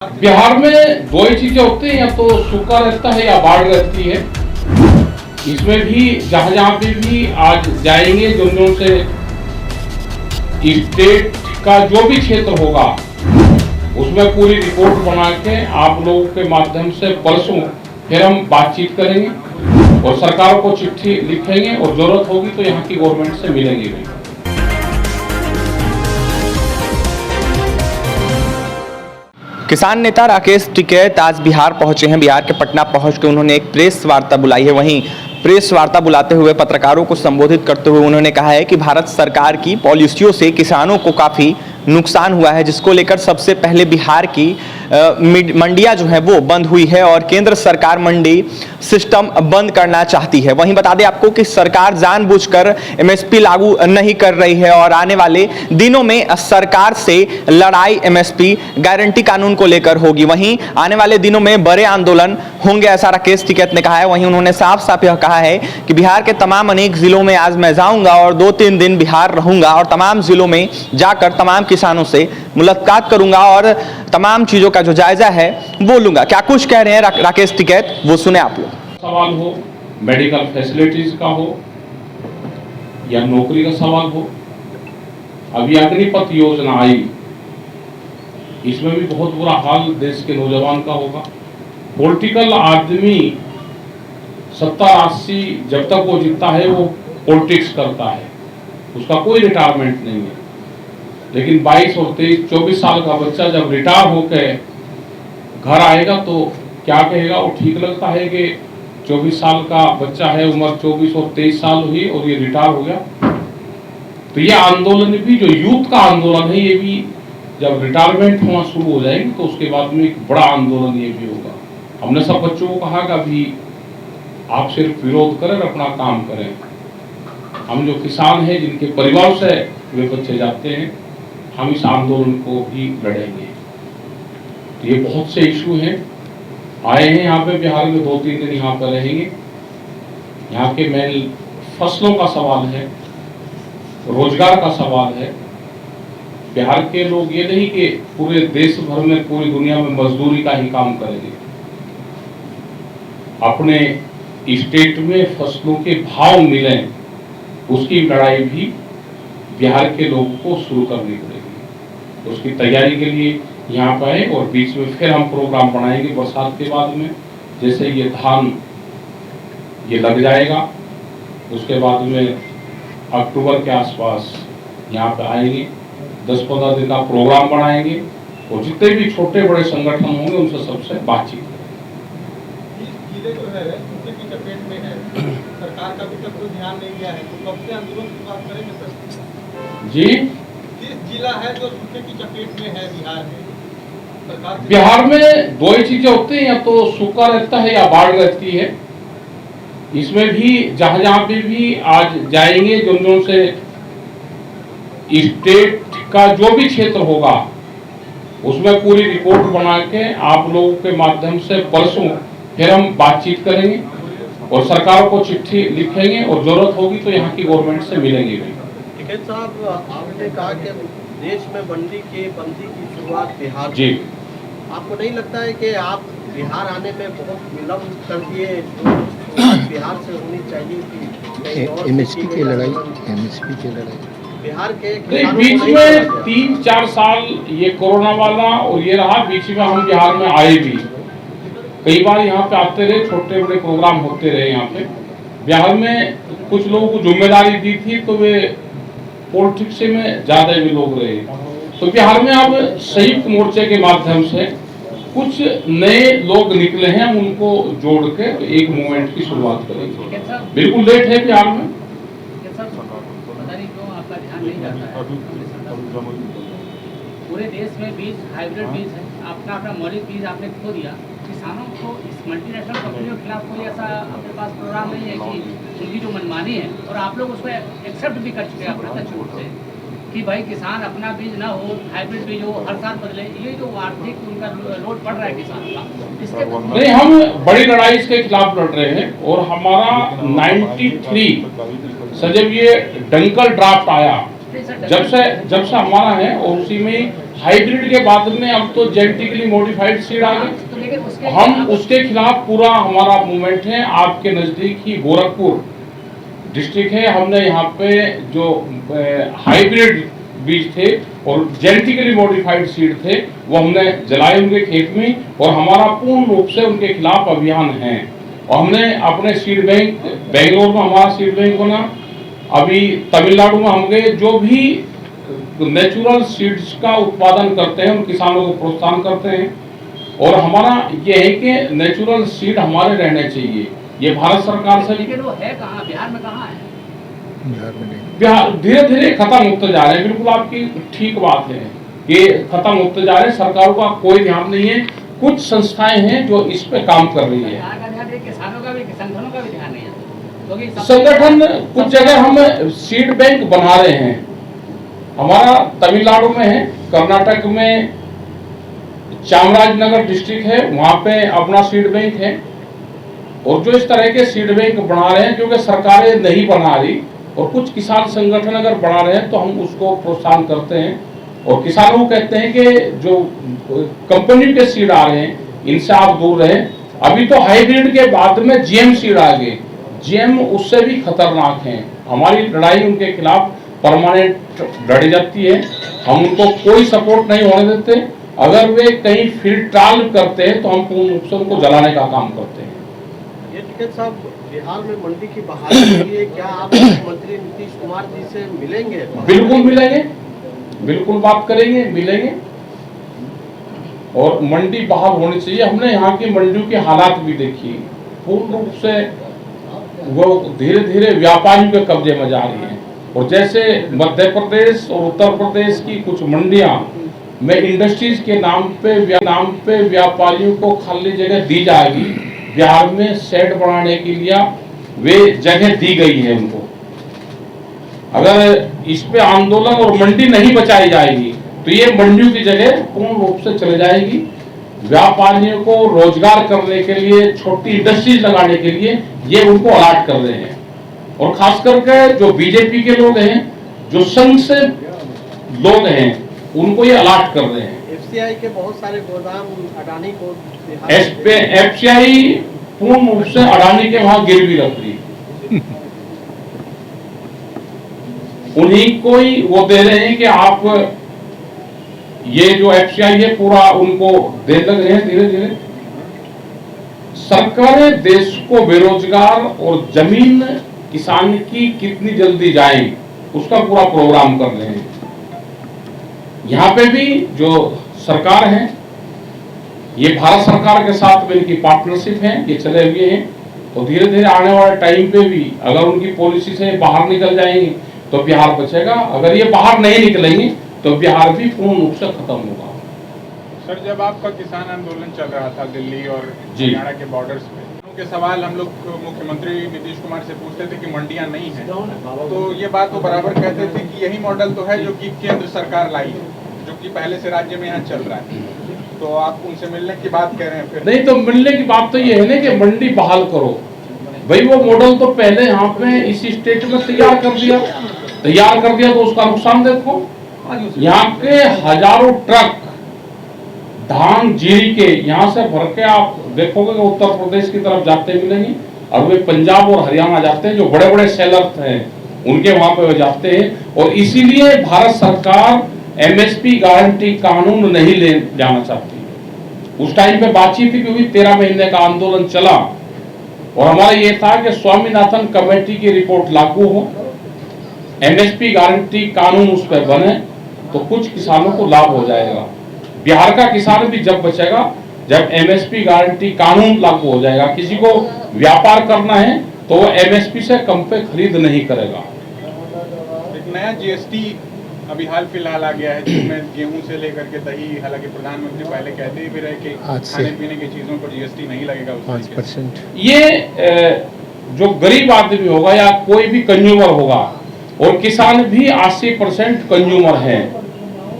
बिहार में दो ही चीजें होती हैं, या तो सूखा रहता है या बाढ़ रहती है। इसमें भी जहां जहां पे भी आज जाएंगे, जो से स्टेट का जो भी क्षेत्र होगा उसमें पूरी रिपोर्ट बना के आप लोगों के माध्यम से परसों फिर हम बातचीत करेंगे और सरकार को चिट्ठी लिखेंगे और जरूरत होगी तो यहाँ की गवर्नमेंट से मिलेंगे भी। किसान नेता राकेश टिकैत आज बिहार पहुंचे हैं। बिहार के पटना पहुंच के उन्होंने एक प्रेस वार्ता बुलाई है। वहीं प्रेस वार्ता बुलाते हुए पत्रकारों को संबोधित करते हुए उन्होंने कहा है कि भारत सरकार की पॉलिसियों से किसानों को काफ़ी नुकसान हुआ है, जिसको लेकर सबसे पहले बिहार की मंडियां जो है वो बंद हुई है और केंद्र सरकार मंडी सिस्टम बंद करना चाहती है। वहीं बता दें आपको कि सरकार जानबूझकर एमएसपी लागू नहीं कर रही है और आने वाले दिनों में सरकार से लड़ाई एमएसपी गारंटी कानून को लेकर होगी। वहीं आने वाले दिनों में बड़े आंदोलन होंगे, ऐसा राकेश टिकैत ने कहा है। वहीं उन्होंने साफ साफ यह कहा है कि बिहार के तमाम अनेक जिलों में आज मैं जाऊंगा और 2-3 दिन बिहार रहूंगा और तमाम जिलों में जाकर तमाम किसानों से मुलाकात करूंगा और तमाम चीजों का जो जायजा है वो लूंगा। क्या कुछ कह रहे हैं राकेश टिकैत, वो सुने आप लोग। सवाल हो मेडिकल फैसिलिटीज का हो या नौकरी का सवाल हो, अभी अग्निपथ योजना आई, इसमें भी बहुत बुरा हाल देश के नौजवान का होगा। पॉलिटिकल आदमी 70-80 जब तक वो जीतता है वो पॉलिटिक्स करता है, उसका कोई रिटायरमेंट नहीं है। लेकिन 22 और 23-24 साल का बच्चा जब रिटायर होकर घर आएगा तो क्या कहेगा? वो ठीक लगता है कि 24 साल का बच्चा है, उम्र 24 और 23 साल हुई और ये रिटायर हो गया। तो ये आंदोलन भी जो यूथ का आंदोलन है, ये भी जब रिटायरमेंट होना शुरू हो जाएगी तो उसके बाद में एक बड़ा आंदोलन ये भी होगा। हमने सब बच्चों को कहा कि अभी आप सिर्फ विरोध करें, अपना काम करें। हम जो किसान हैं, जिनके परिवार से वे बच्चे जाते हैं, हम इस आंदोलन को भी लड़ेंगे। तो ये बहुत से इशू हैं, आए हैं यहाँ पे बिहार में, 2-3 दिन यहाँ पर रहेंगे। यहाँ के मेन फसलों का सवाल है, रोजगार का सवाल है। बिहार के लोग ये नहीं कि पूरे देश भर में, पूरी दुनिया में मजदूरी का ही काम करेंगे। अपने स्टेट में फसलों के भाव मिलें, उसकी लड़ाई भी बिहार के लोगों को शुरू करनी पड़ेगी। उसकी तैयारी के लिए यहाँ पर आए और बीच में फिर हम प्रोग्राम बनाएंगे बरसात के बाद में। जैसे ये धान ये लग जाएगा, उसके बाद में अक्टूबर के आसपास यहाँ पे आएंगे, 10-15 दिन का प्रोग्राम बनाएंगे और जितने भी छोटे बड़े संगठन होंगे उनसे सबसे बातचीत जिले जो है सूखे की चपेट में है, सरकार का भी तक कोई ध्यान नहीं दिया है, तो कब से आंदोलन की बात करेंगे सर? जी, किस जिला है जो सूखे की चपेट में है बिहार में? बिहार में दो ही चीजें होती हैं, या तो सूखा रहता है या बाढ़ रहती है। इसमें भी जहां जहां पे भी आज जाएंगे, जो से स्टेट का जो भी क्षेत्र होगा उसमें पूरी रिपोर्ट बना के आप लोगों के माध्यम से परसों फिर हम बातचीत करेंगे और सरकार को चिट्ठी लिखेंगे और जरूरत होगी तो यहाँ की गवर्नमेंट से मिलेंगे भी। टिकैत साहब, आपने कहा कि देश में बंदी की शुरुआत बिहार जी, आपको नहीं लगता है कि आप बिहार आने में बहुत विलम्ब कर दिए? बिहार से होनी चाहिए कि एमएसपी की लड़ाई, एमएसपी की लड़ाई बिहार के बीच में 3-4 साल ये कोरोना वाला और ये रहा, बीच में हम बिहार में आए भी, कई बार यहाँ पे आते रहे, छोटे बड़े प्रोग्राम होते रहे। यहाँ पे बिहार में कुछ लोगों को जिम्मेदारी दी थी तो वे पॉलिटिक्स में ज्यादा भी लोग रहे। तो बिहार में अब संयुक्त मोर्चे के माध्यम से कुछ नए लोग निकले हैं, हम उनको जोड़ के एक मूवमेंट की शुरुआत करेंगे। बिल्कुल लेट है बिहार में, पता नहीं क्यों आपका ध्यान नहीं जाता है। पूरे देश में बीज हाइब्रिड बीज है, अपना मौलिक बीज आपने खो दिया। किसानों को इस मल्टीनेशनल कंपनियों के खिलाफ कोई ऐसा अपने पास प्रोग्राम नहीं है कि उनकी जो मनमानी है, और आप लोग उसको एक्सेप्ट भी कर चुके हैं अपने छूट से कि भाई किसान अपना बीज ना हो, हाइब्रिड बीज हो, हर साल बदले। ये जो आर्थिक उनका लोड बढ़ रहा है किसानों का, इसके नहीं, हम बड़ी लड़ाई इसके खिलाफ लड़ रहे हैं। और हमारा 93 से जब ये डंकल ड्राफ्ट आया, जब से हमारा है, और उसी में हाइब्रिड के बाद में अब तो जेनेटिकली मॉडिफाइड सीड आ गए। तो लेकिन उसके हम उसके खिलाफ पूरा हमारा मूवमेंट है। आपके नजदीक ही गोरखपुर डिस्ट्रिक्ट है, हमने यहाँ पे जो हाइब्रिड बीज थे और जेनेटिकली मॉडिफाइड सीड थे वो हमने जलाए उनके खेत में, और हमारा पूर्ण रूप से उनके खिलाफ अभियान है। और हमने अपने सीड बैंक, बेंगलोर में हमारा सीड बैंक बना, अभी तमिलनाडु में हम गए, जो भी नेचुरल सीड्स का उत्पादन करते हैं उन किसानों को प्रोत्साहन करते हैं। और हमारा ये है कि नेचुरल सीड हमारे रहने चाहिए, ये भारत सरकार से। लेकिन वो है कहाँ, बिहार में कहाँ है? बिहार में नहीं। बिहार धीरे धीरे खत्म होते जा रहे हैं। बिल्कुल आपकी ठीक बात है, ये खत्म होते जा रहे हैं। सरकारों का कोई ध्यान नहीं है, कुछ संस्थाएं हैं जो इस पे काम कर रही है। बिहार का ध्यान है, किसानों का भी, संगठनों का भी ध्यान नहीं है, क्योंकि संगठन कुछ जगह हम सीड बैंक बना रहे हैं। हमारा तमिलनाडु में है, कर्नाटक में चामराजनगर डिस्ट्रिक्ट है, वहां पे अपना सीड बैंक है। और जो इस तरह के सीड बैंक बना रहे हैं, क्योंकि सरकारें नहीं बना रही और कुछ किसान संगठन अगर बना रहे हैं तो हम उसको प्रोत्साहन करते हैं। और किसानों को कहते हैं कि जो कंपनी के सीड आ रहे हैं इनसे आप दूर रहें। अभी तो हाइब्रिड के बाद में जीएम सीड आ गए, जीएम उससे भी खतरनाक हैं। हमारी लड़ाई उनके खिलाफ परमानेंट लड़ी जाती है, हम उनको कोई सपोर्ट नहीं होने देते। अगर वे कहीं फील्ड ट्रायल करते हैं तो हम पूर्ण रूप से उनको जलाने का काम करते हैं। ये टिकैत साहब, बिहार में मंडी की बहाली के लिए क्या आप मुख्यमंत्री नीतीश कुमार जी से मिलेंगे? बिल्कुल मिलेंगे, बिल्कुल बात करेंगे, मिलेंगे। और मंडी बहाल होनी चाहिए। हमने यहाँ की मंडियों की हालात भी देखी, पूर्ण रूप से वो धीरे धीरे व्यापारियों के कब्जे में जा रही हैं। और जैसे मध्य प्रदेश और उत्तर प्रदेश की कुछ मंडियां में इंडस्ट्रीज के नाम पे व्यापारियों को खाली जगह दी जाएगी। बिहार में शेड बनाने के लिए वे जगह दी गई है उनको। अगर इस पे आंदोलन और मंडी नहीं बचाई जाएगी तो ये मंडियों की जगह पूर्ण रूप से चले जाएगी। व्यापारियों को रोजगार करने के लिए, छोटी इंडस्ट्रीज लगाने के लिए ये उनको अलॉट कर रहे हैं। और खास करके जो बीजेपी के लोग हैं, जो संघ से लोग हैं, उनको ये अलॉट कर रहे हैं। एफसीआई के बहुत सारे गोदाम अडानी को एफसीआई पूर्ण रूप से अडानी के वहां गिरवी रख रही, उन्हीं को ही वो दे रहे हैं कि आप ये जो एफसीआई है पूरा उनको देने लग रहे हैं धीरे धीरे। सरकारें देश को बेरोजगार और जमीन किसान की कितनी जल्दी जाए उसका पूरा प्रोग्राम कर रहे हैं। यहाँ पे भी जो सरकार है, ये भारत सरकार के साथ में इनकी पार्टनरशिप है, ये चले हुए हैं। तो धीरे धीरे आने वाले टाइम पे भी अगर उनकी पॉलिसी से बाहर निकल जाएंगे तो बिहार बचेगा। अगर ये बाहर नहीं निकलेंगे तो बिहार भी पूर्ण रूप से खत्म होगा। सर, जब आपका किसान आंदोलन चल रहा था दिल्ली और जी। हरियाणा के बॉर्डर्स पे, के सवाल हम लोग मुख्यमंत्री नीतीश कुमार से पूछते थे कि मंडियां नहीं हैं, तो ये बात वो बराबर कहते थे कि यही मॉडल तो है जो कि केंद्र सरकार लाई है, जो कि पहले से राज्य में यहाँ चल रहा है। तो आप उनसे मिलने की बात कह रहे हैं फिर? नहीं, तो मिलने की बात तो ये है ना कि मंडी बहाल करो भाई। वो मॉडल तो पहले यहाँ पे इसी स्टेट में तैयार कर दिया तो उसका नुकसान देखो। यहाँ के हजारों ट्रक धान जीरी के यहाँ से भर के आप देखोगे कि उत्तर प्रदेश की तरफ जाते मिलेंगे, और वे पंजाब और हरियाणा जाते हैं। जो बड़े बड़े सेलर हैं उनके वहां पे वे जाते हैं। और इसीलिए भारत सरकार एमएसपी गारंटी कानून नहीं ले जाना चाहती। उस टाइम पे बातचीत थी क्योंकि 13 महीने का आंदोलन चला और हमारा ये था कि स्वामीनाथन कमेटी की रिपोर्ट लागू हो, एमएसपी गारंटी कानून उस पर बने तो कुछ किसानों को लाभ हो जाएगा। बिहार का किसान भी जब बचेगा जब एमएसपी गारंटी कानून लागू हो जाएगा। किसी को व्यापार करना है तो वो एमएसपी से कम पे खरीद नहीं करेगा। एक नया जीएसटी अभी हाल फिलहाल आ गया है, जिसमें गेहूं से लेकर के दही, हालांकि प्रधानमंत्री पहले कहते भी रहे कि खाने पीने की चीजों पर जीएसटी नहीं लगेगा। 5%। ये जो गरीब आदमी होगा या कोई भी कंज्यूमर होगा, और किसान भी 80% कंज्यूमर है,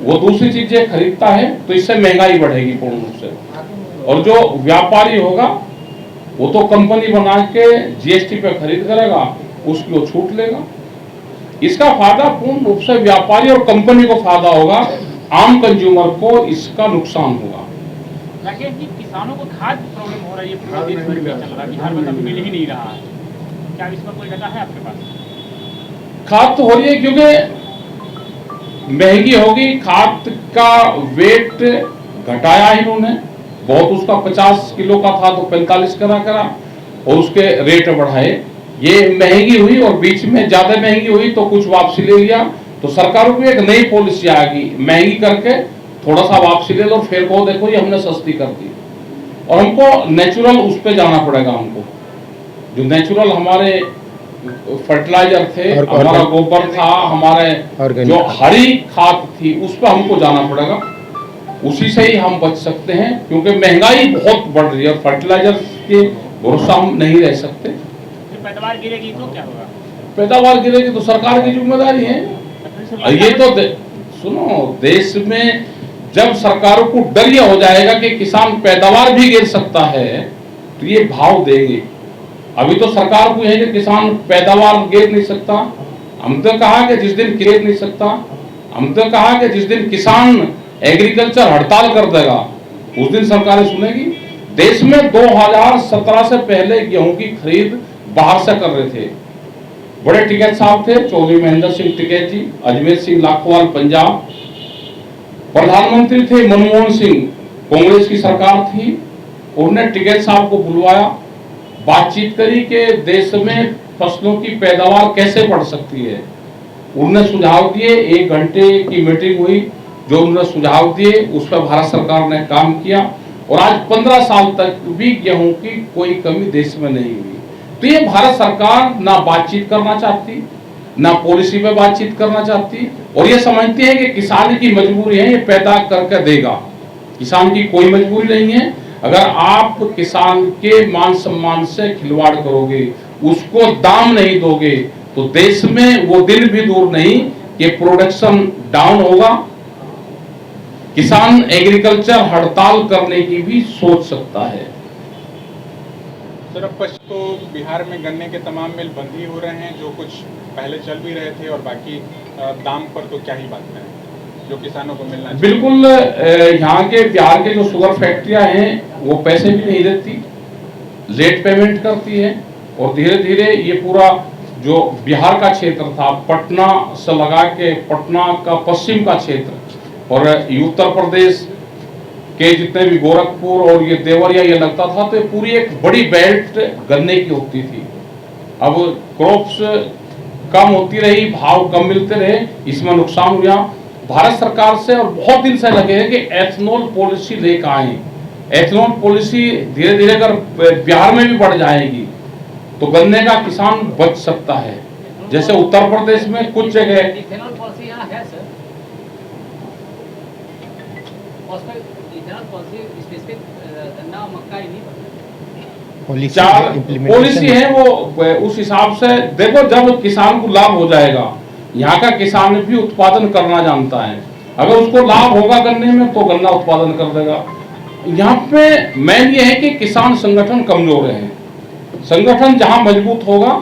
वो दूसरी चीजें खरीदता है तो इससे महंगाई बढ़ेगी पूर्ण रूप से। और जो व्यापारी होगा वो तो कंपनी बना के जीएसटी पे खरीद करेगा, उसकी वो छूट लेगा। इसका फायदा पूर्ण रूप से व्यापारी और कंपनी को फायदा होगा। आम कंज्यूमर को इसका नुकसान होगा। राकेश जी, किसानों को खाद की प्रॉब्लम हो रही है, पूरे देश भर में चल रहा है, बिहार में तो मिल ही नहीं रहा है, क्या इस पर कोई डाटा है आपके पास? खाद तो हो रही है क्योंकि महंगी होगी, खाद का वेट घटाया इन्होंने बहुत, उसका 50 किलो का था तो 45 करा और उसके रेट बढ़ाए, ये महंगी हुई और बीच में ज्यादा महंगी हुई तो कुछ वापसी ले लिया, तो सरकारों की एक नई पॉलिसी आ गई, महंगी करके थोड़ा सा वापसी ले लो, फिर को देखो ये हमने सस्ती कर दी। और हमको नेचुरल उस पे जाना पड़ेगा, हमको जो नेचुरल हमारे फर्टिलाइजर थे, हमारा गोबर था, हमारे जो हरी खाद थी, उस पर हमको जाना पड़ेगा, उसी से ही हम बच सकते हैं, क्योंकि महंगाई बहुत बढ़ रही है और फर्टिलाइजर के भरोसा हम नहीं रह सकते। पैदावार गिरेगी तो क्या होगा? पैदावार गिरेगी तो सरकार की जिम्मेदारी है। ये तो सुनो, देश में जब सरकारों को डर यह हो जाएगा कि किसान पैदावार भी गिर सकता है तो ये भाव देंगे। अभी तो सरकार को है कि किसान पैदावार गिर नहीं सकता, हम तो कहा कि जिस दिन गिर नहीं सकता, हम तो कहा कि जिस दिन किसान एग्रीकल्चर हड़ताल कर देगा उस दिन सरकारें सुनेगी। देश में 2017 से पहले गेहूं की खरीद बाहर से कर रहे थे, बड़े टिकैत साहब थे, चौधरी महेंद्र सिंह टिकैत जी, अजमेर सिंह लाखोवाल पंजाब, प्रधानमंत्री थे मनमोहन सिंह, कांग्रेस की सरकार थी, उन्होंने टिकैत साहब को बुलवाया, बातचीत करी कि देश में फसलों की पैदावार कैसे बढ़ सकती है, उन्होंने सुझाव दिए, 1 घंटे की मीटिंग हुई, जो उन्होंने सुझाव दिए उस पर भारत सरकार ने काम किया और आज 15 साल तक भी गेहूं की कोई कमी देश में नहीं हुई। तो ये भारत सरकार ना बातचीत करना चाहती, ना पॉलिसी पे बातचीत करना चाहती, और ये समझती है कि किसान की मजबूरी है, ये पैदा करके देगा, किसान की कोई मजबूरी नहीं है। अगर आप किसान के मान सम्मान से खिलवाड़ करोगे, उसको दाम नहीं दोगे, तो देश में वो दिन भी दूर नहीं कि प्रोडक्शन डाउन होगा, किसान एग्रीकल्चर हड़ताल करने की भी सोच सकता है। सर, अब तो बिहार में गन्ने के तमाम मिल बंद ही हो रहे हैं, जो कुछ पहले चल भी रहे थे, और बाकी दाम पर तो क्या ही बात करें जो किसानों को मिलना चाहिए। बिल्कुल, यहाँ के बिहार के जो शुगर फैक्ट्रियां हैं वो पैसे भी नहीं देती, लेट पेमेंट करती है, और धीरे धीरे ये पूरा जो बिहार का क्षेत्र था, पटना से लगा के पटना का पश्चिम का क्षेत्र और उत्तर प्रदेश के जितने भी गोरखपुर और ये देवरिया ये लगता था, तो पूरी एक बड़ी बेल्ट गन्ने की होती थी। अब क्रॉप्स कम होती रही, भाव कम मिलते रहे, इसमें नुकसान हुआ। भारत सरकार से और बहुत दिन से लगे हैं कि एथनॉल पॉलिसी लेकर आए, एथनॉल पॉलिसी धीरे धीरे अगर बिहार में भी बढ़ जाएगी तो गन्ने का किसान बच सकता है। जैसे उत्तर प्रदेश में कुछ जगह इथेनॉल पॉलिसी यहाँ है सर, इथेनॉल पॉलिसी स्पेसिफिक गन्ना और मक्का ही नहीं पॉलिसी चार पॉलिसी है, वो उस हिसाब से देखो, जब किसान को लाभ हो जाएगा, यहाँ का किसान भी उत्पादन करना जानता है, अगर उसको लाभ होगा गन्ने में तो गन्ना उत्पादन कर देगा। यहाँ पे मेन ये है कि किसान संगठन कमजोर है, संगठन जहां मजबूत होगा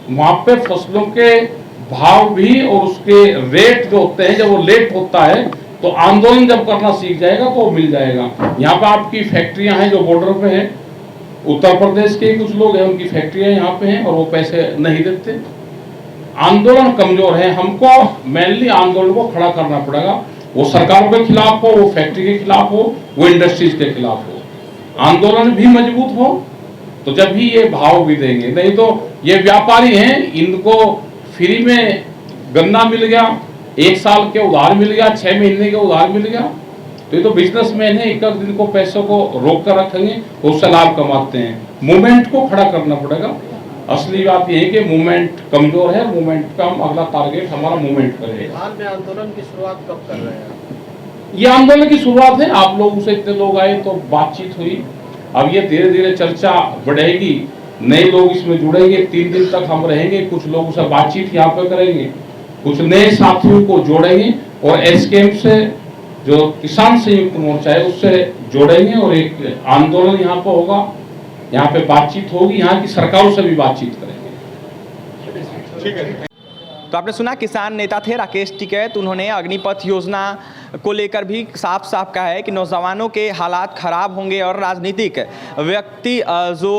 वहां पे फसलों के भाव भी और उसके रेट जो होते हैं, जब वो लेट होता है तो आंदोलन जब करना सीख जाएगा तो मिल जाएगा। यहाँ पे आपकी फैक्ट्रियां हैं जो बॉर्डर पे हैं, उत्तर प्रदेश के कुछ लोग हैं, उनकी फैक्ट्रियां यहाँ पे हैं और वो पैसे नहीं देते। आंदोलन कमजोर है, हमको मेनली आंदोलन को खड़ा करना पड़ेगा, वो सरकारों के खिलाफ हो, वो फैक्ट्री के खिलाफ हो, वो इंडस्ट्रीज के खिलाफ हो। आंदोलन भी मजबूत हो तो जब ही ये भाव भी देंगे, नहीं तो ये व्यापारी हैं, इनको फ्री में गन्ना मिल गया, 1 साल के उधार मिल गया, 6 महीने के उधार मिल गया, तो ये तो बिजनेसमैन है, एक दिन को पैसों को रोक कर रखेंगे, उससे लाभ कमाते हैं। मूवमेंट को खड़ा करना पड़ेगा। असली बात ये है कि मूवमेंट कमजोर है, मूवमेंट का हम अगला टारगेट हमारा मूवमेंट करेगा। बिहार में आंदोलन की शुरुआत कब कर रहे हैं? ये आंदोलन की शुरुआत है, आप लोगों से इतने लोग आए तो बातचीत हुई, अब ये धीरे धीरे चर्चा बढ़ेगी, नए लोग इसमें जुड़ेंगे, 3 दिन तक हम रहेंगे, कुछ लोगों से बातचीत यहाँ पे करेंगे, कुछ नए साथियों को जोड़ेंगे और एसकेएम से जो किसान संयुक्त मोर्चा है उससे जोड़ेंगे और एक आंदोलन यहाँ पे होगा, यहाँ पे बातचीत होगी, यहाँ की सरकारों से भी बातचीत करेंगे। ठीक है। तो आपने सुना किसान नेता थे राकेश टिकैत, उन्होंने अग्निपथ योजना को लेकर भी साफ साफ कहा है कि नौजवानों के हालात ख़राब होंगे और राजनीतिक व्यक्ति जो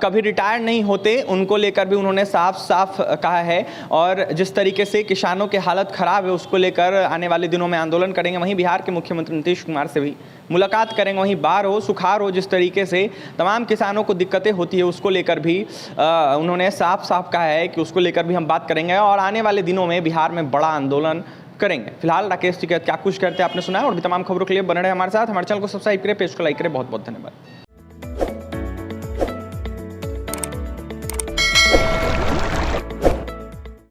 कभी रिटायर नहीं होते उनको लेकर भी उन्होंने साफ साफ कहा है। और जिस तरीके से किसानों की हालत ख़राब है उसको लेकर आने वाले दिनों में आंदोलन करेंगे। वहीं बिहार के मुख्यमंत्री नीतीश कुमार से भी मुलाकात करेंगे। वहीं बाढ़ हो सुखाड़ हो जिस तरीके से तमाम किसानों को दिक्कतें होती है उसको लेकर भी उन्होंने साफ साफ कहा है कि उसको लेकर भी हम बात करेंगे और आने वाले दिनों में बिहार में बड़ा आंदोलन करेंगे। फिलहाल राकेश टिकैत क्या कुछ करते हैं आपने सुना है और भी तमाम खबरों के लिए बने रहे हमारे साथ। हमारे चैनल को सब्सक्राइब करें, पेज को लाइक करें। बहुत बहुत धन्यवाद।